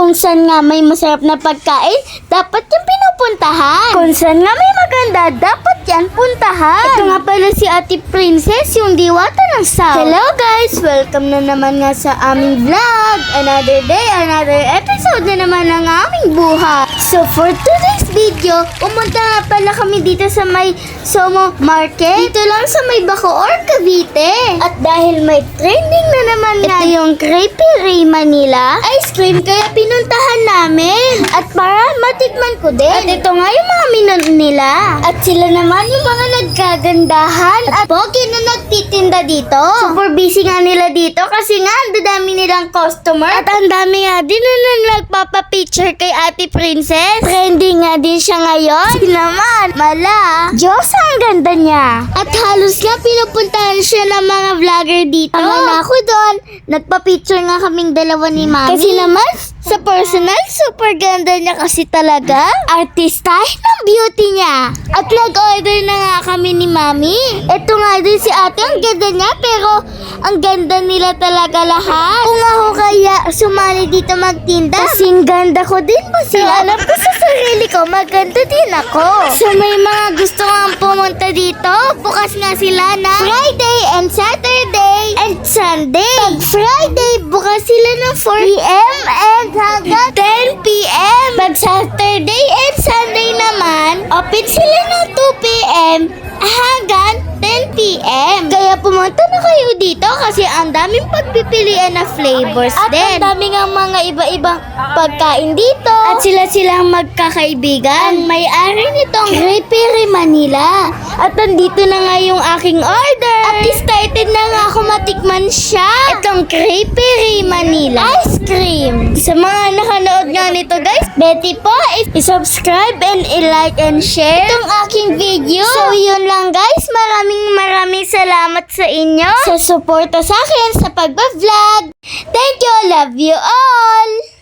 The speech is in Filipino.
Kung saan nga may masarap na pagkain, dapat yung pinupuntahan. Kung saan nga may maganda, dapat yan puntahan. Ito nga pala si Ate Princess, yung diwata ng South. Hello guys! Welcome na naman nga sa aming vlog. Another day, another episode na naman ng aming buhay. So for today's video, pumunta nga pala kami dito sa may Somo Market. Dito lang sa may Bacoor, Cavite. At dahil may trending na naman nga yung Crepe Ray Manila ice cream, kaya pinuntahan namin. At para matikman ko din. At ito nga yung mga menu nila. At sila naman yung mga nagkagandahan at pogi na nagtitinda dito. Super busy nga nila dito kasi nga ang dami nilang customer. At ang dami nga din na nagpapapicture kay Ate Princess. Trending nga din siya ngayon. Kasi naman, mala. Diyos, ang ganda niya. At halos nga pinupuntahan siya ng mga vlogger dito. Tama ako doon. Nagpa-picture nga kaming dalawa ni Mami. Kasi naman, sa personal, super ganda niya kasi talaga. Artistahin ng beauty niya. At nag-order na nga kami ni Mami. Ito nga din si ate, ang ganda niya, pero ang ganda nila talaga lahat. Kung ako kaya sumali dito magtinda, kasing ganda ko din ba sila? Alam ko sa sarili ko, maganda din ako. So may mga gusto nga pumunta dito, bukas nga sila na Friday and Saturday and Sunday. Pag Friday, bukas sila ng 4 p.m. and hanggang 10 p.m. Pag Saturday and Sunday naman, open sila ng 2 p.m. hanggang 10 p.m. Kaya pumunta na kayo dito kasi ang daming pagpipilian na flavors at din. At ang daming ang mga iba-ibang pagkain dito. At sila-silang magkakaibigan. Ang may-ari nitong Crepe Ray Manila. At nandito na nga yung aking order. At excited na nga ako matikman siya. Itong Crepe Ray Manila ice cream. Sa mga nakanood nga nito guys, Betty po, i-subscribe and i-like and share itong aking video. So yun lang guys, maraming salamat sa inyo sa suporta sa akin sa pagba-vlog. Thank you, love you all!